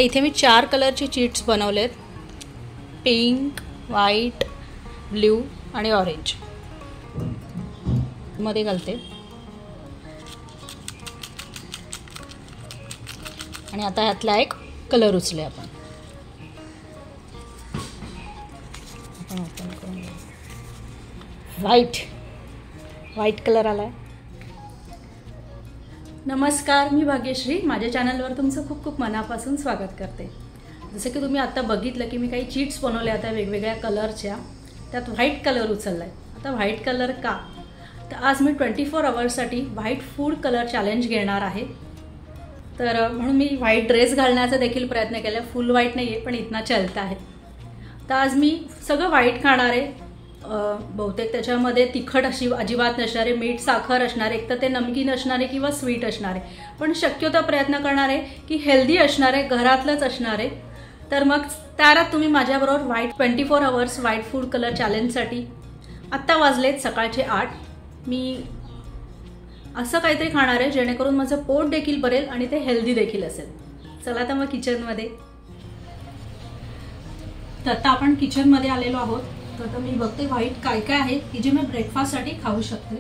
इथे मी 4 कलरचे cheats बनवलेत, pink, white, blue आणि ऑरेंज मध्ये घालते. आणि आता ह्यातला एक कलर उचले आपण ओपन करून. व्हाईट कलर आलाय. नमस्कार, मी भाग्यश्री. माझ्या चॅनलवर तुमचं खूप खूप मनापासून स्वागत करते. जसं की तुम्ही आता बघितलं की मी काही चीट्स बनवले आता वेगवेगळ्या कलरच्या, त्यात व्हाईट कलर उचलला आहे. आता व्हाईट कलर का, तर आज मी 24 आवर्ससाठी व्हाईट फूड कलर चॅलेंज घेणार आहे. तर म्हणून मी व्हाईट ड्रेस घालण्याचा देखील प्रयत्न केला. फुल व्हाईट नाही आहे, पण इतना चलता आहे. तर आज मी सगळं व्हाईट खाणार आहे. बहुतेक त्याच्यामध्ये तिखट अशी अजिबात नसणारे, मीठ साखर असणारे, एक तर ते नमकीन असणारे किंवा स्वीट असणारे, पण शक्यतो प्रयत्न करणार आहे की हेल्दी असणारे, घरातलंच असणारे. तर मग त्यात तुम्ही माझ्याबरोबर white 24 hours white food colour चॅलेंजसाठी. आत्ता वाजलेत सकाळचे 8. मी असं काहीतरी खाणार आहे जेणेकरून माझं पोट देखील भरेल आणि ते हेल्दी देखील असेल. चला तर मग किचनमध्ये. तर आता आपण किचनमध्ये आलेलो आहोत. तर मी बघते व्हाईट काय काय आहे की जे मी ब्रेकफास्टसाठी खाऊ शकते.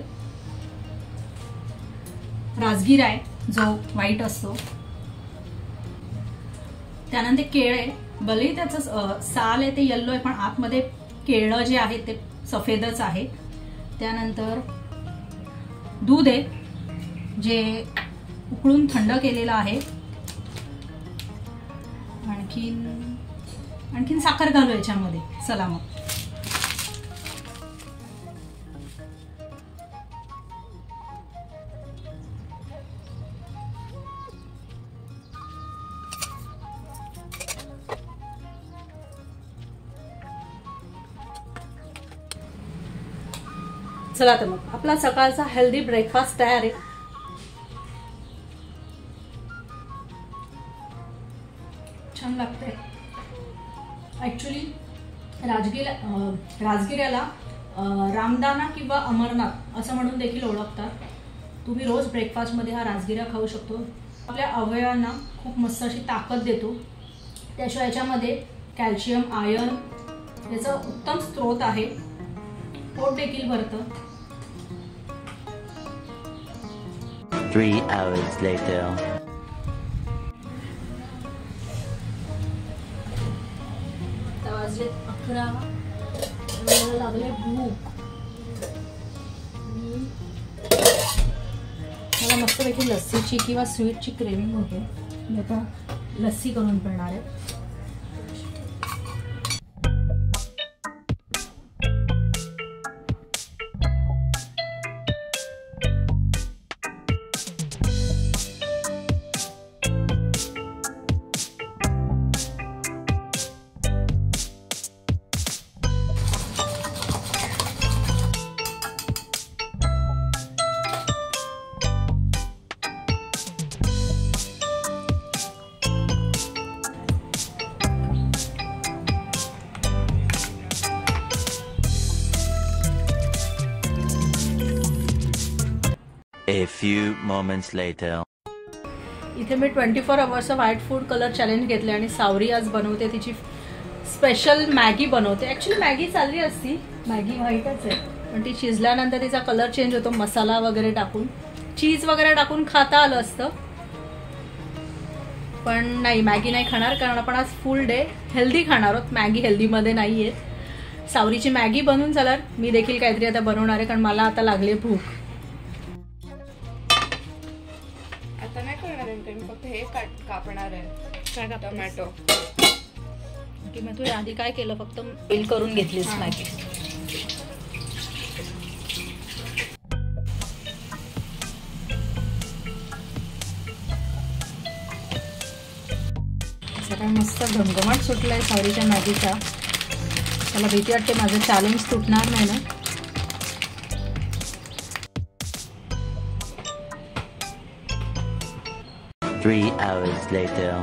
राजगिरा आहे जो व्हाईट असतो, त्यानंतर केळ आहे, भले त्याचं साल आहे ते येल्लो आहे पण आतमध्ये केळं जे आहे ते सफेदच आहे. त्यानंतर दूध आहे जे उकळून थंड केलेलं आहे. आणखीन साखर घालू याच्यामध्ये. चला मग. चला तर मग आपला सकाळचा हेल्दी ब्रेकफास्ट तयार आहे. छान लागतंय. ऍक्च्युली राजगिऱ्याला रामदाना किंवा अमरनाथ असं म्हणून देखील ओळखतात. तुम्ही रोज ब्रेकफास्टमध्ये हा राजगिरा खाऊ शकतो. आपल्या अवयवांना खूप मस्त अशी ताकद देतो. त्याशिवाय याच्यामध्ये कॅल्शियम, आयर्न याचा उत्तम स्रोत आहे. पोट देखील भरतं. 3 hours later. वाजले 11. मला लागले भूक. मला मस्तपैकी लस्सीची किंवा स्वीटची क्रेविंग होते. मी आता लस्सी करून पिणार आहे. A few moments later. इथे मी 24 आवर्सचा व्हाईट फूड कलर चॅलेंज घेतले आणि सावरी आज बनवते. तिची स्पेशल मॅगी बनवते. ॲक्च्युली मॅगी चालली असती, मॅगी व्हाईटच आहे, पण ती शिजल्यानंतर तिचा कलर चेंज होतो. मसाला वगैरे टाकून, चीज वगैरे टाकून खाता आलं असतं, पण नाही, मॅगी नाही खाणार कारण आपण आज फुल डे हेल्दी खाणार आहोत. मॅगी हेल्दीमध्ये नाही आहे. सावरीची मॅगी बनवून झाल्यावर मी देखील काहीतरी आता बनवणार आहे कारण मला आता लागली भूक. फक्त हे कापणार आहे. काय का टोमॅटो की मग तू आधी काय केलं, फक्त बिल करून घेतलीस मॅगी. सगळं मस्त घमघमाट सुटलाय सावरीच्या मॅगीचा. मला भीती वाटते माझं चॅलेंज तुटणार नाही ना. Three hours later.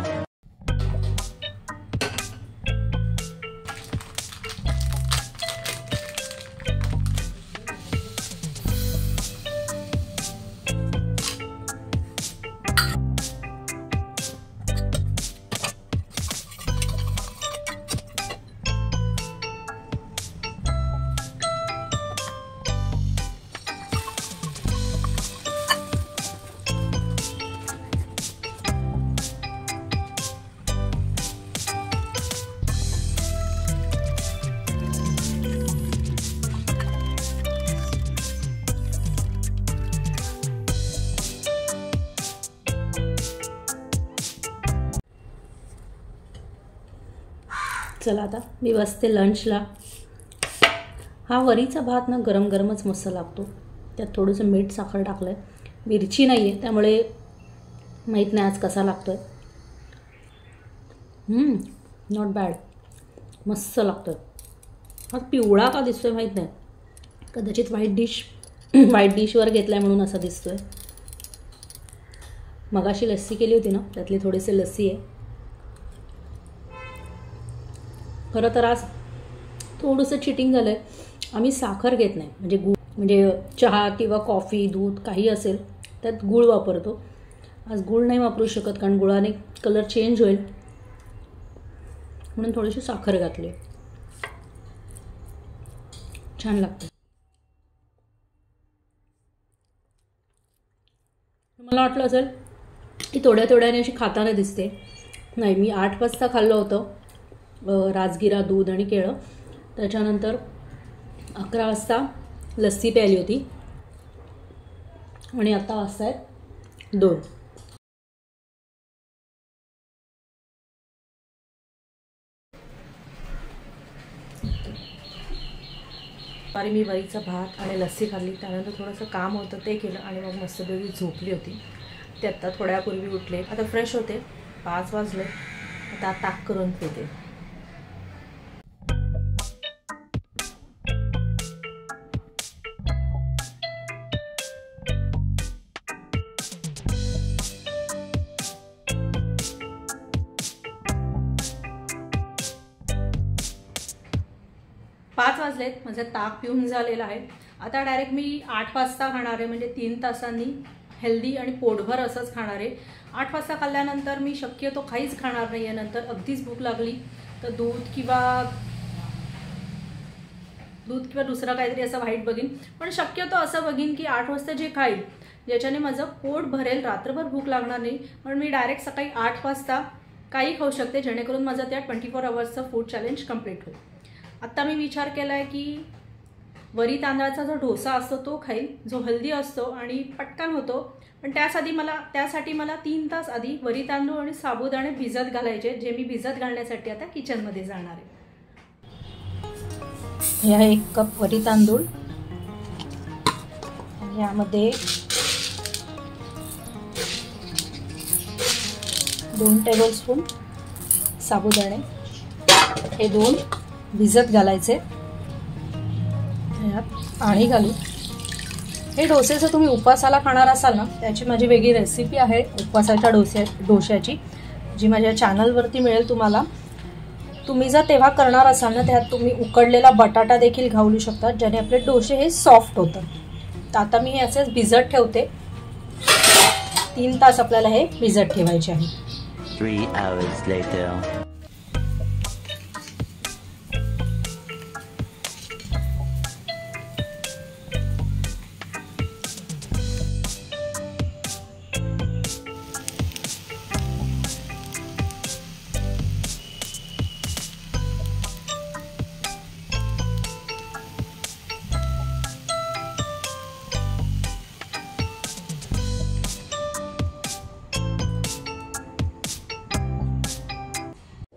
चला आता मी बसते लंचला. हा वरीचा भात ना गरम गरमच मस्त लागतो. त्यात थोडंसं मीठ साखर टाकलं आहे. मिरची नाही आहे त्यामुळे माहीत नाही आज कसा लागतो आहे. नॉट बॅड, मस्त लागतो आहे. हा पिवळा का दिसतो आहे माहीत नाही, कदाचित व्हाईट डिशवर घेतला आहे म्हणून असा दिसतो आहे. मगाशी लस्सी केली होती ना, त्यातली थोडीशी लस्सी आहे. खरं तर आज थोडंसं चिटिंग झालं आहे. आम्ही साखर घेत नाही, म्हणजे गूळ, म्हणजे चहा किंवा कॉफी दूध काही असेल त्यात गूळ वापरतो. आज गूळ नाही वापरू शकत कारण गुळाने कलर चेंज होईल, म्हणून थोडीशी साखर घातली. छान लागतं. मला वाटलं असेल की थोड्या थोड्याने अशी खाताना दिसते. नाही, मी 8 वाजता खाल्लं होतं राजगिरा, दूध आणि केळं. त्याच्यानंतर 11 वाजता लस्सी प्यायली होती आणि आता वाजता आहेत 2. दुपारी मी वरीचा भात आणि लस्सी खाल्ली. त्यानंतर थोडंसं काम होतं ते केलं आणि मग मस्तपैकी झोपली होती. ते आत्ता थोड्यापूर्वी उठले. आता फ्रेश होते. 5 वाजले. आता ताक करून पिते. पाच वाजलेत. माझं ताक पिऊन झालेलं आहे. आता डायरेक्ट मी 8 वाजता खाणार आहे, म्हणजे 3 तासांनी हेल्दी आणि पोटभर असंच खाणार आहे. 8 वाजता खाल्ल्यानंतर मी शक्यतो काहीच खाणार नाही आहे. नंतर अगदीच भूक लागली तर दूध किंवा दुसरं काहीतरी असं वाईट बघीन. पण शक्यतो असं बघीन की 8 वाजता जे खाईल ज्याच्याने माझं पोट भरेल, रात्रभर भूक लागणार नाही. पण मी डायरेक्ट सकाळी 8 वाजता काही खाऊ शकते, जेणेकरून माझं त्या 24 आवर्सचं फूड चॅलेंज कंप्लीट होईल. आत्ता मी विचार केला आहे की वरी तांदळाचा जो डोसा असतो तो खाईल, जो हेल्दी असतो आणि पटकन होतो. पण त्यासाठी मला 3 तास आधी वरी तांदूळ आणि साबुदाणे भिजत घालायचे, जे मी भिजत घालण्यासाठी आता किचनमध्ये जाणार आहे. हे आहे 1 कप वरी तांदूळ. यामध्ये 2 टेबलस्पून साबुदाणे, हे 2 भिजत घालायचे. यात पाणी घालू. हे डोसे जर तुम्ही उपवासाला खाणार असाल ना, त्याची माझी वेगळी रेसिपी आहे उपवासाच्या डोश्याची, जी माझ्या चॅनलवरती मिळेल तुम्हाला. तुम्ही जर तेव्हा करणार असाल ना, त्यात तुम्ही उकडलेला बटाटा देखील घालू शकता, ज्याने आपले डोसे हे सॉफ्ट होतात. तर आता मी हे असेच भिजत ठेवते. 3 तास आपल्याला हे भिजत ठेवायचे आहे. 3 hours later.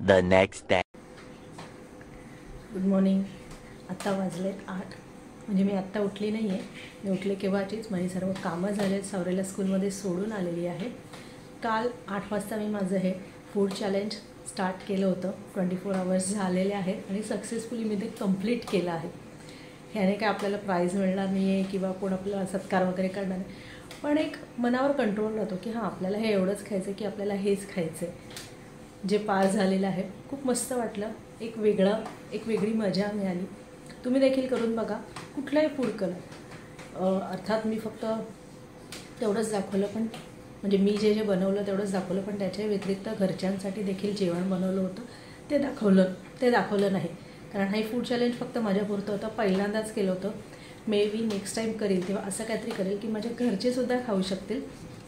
The next day. Good morning. आत्ता वाजलेत 8. म्हणजे मी आत्ता उठली नाही आहे. मी उठले केव्हाचीच. माझी सर्व कामं झालेत. सावरेला स्कूलमध्ये सोडून आलेली आहे. काल 8 वाजता मी माझं हे फूड चॅलेंज स्टार्ट केलं होतं. 24 आवर्स झालेले आहेत आणि सक्सेसफुली मी ते कंप्लीट केलं आहे. ह्याने काय आपल्याला प्राईज मिळणार नाही आहे किंवा कोण आपल्याला सत्कार वगैरे करणार नाही, पण एक मनावर कंट्रोल राहतो की हां, आपल्याला हे एवढंच खायचं आहे की आपल्याला हेच खायचं आहे. जे पार झालेलं आहे खूप मस्त वाटलं. एक वेगळी मजा मिळाली. तुम्ही देखील करून बघा कुठलाही फूड कलर. अर्थात मी फक्त तेवढंच दाखवलं, पण म्हणजे मी जे बनवलं तेवढंच दाखवलं, पण त्याच्या व्यतिरिक्त घरच्यांसाठी देखील जेवण बनवलं होतं ते दाखवलं नाही. कारण हे फूड चॅलेंज फक्त माझ्यापुरतं होतं. पहिल्यांदाच केलं होतं. मे बी नेक्स्ट टाईम करेल तेव्हा असं काहीतरी करेल की माझे घरचेसुद्धा खाऊ शकतील,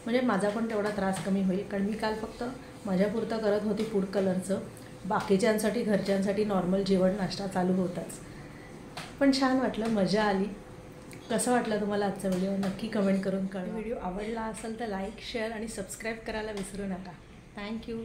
म्हणजे माझा पण तेवढा त्रास कमी होईल. कारण मी काल फक्त माझ्यापुरतं करत होती फूड कलरचं. बाकीच्यांसाठी घरच्यांसाठी नॉर्मल जेवण नाश्ता चालू होताच. पण छान वाटलं, मजा आली. कसं वाटलं तुम्हाला आजचा व्हिडिओ नक्की कमेंट करून कळवा. व्हिडिओ आवडला असेल तर लाईक, शेअर आणि सबस्क्राईब करायला विसरू नका. थँक्यू.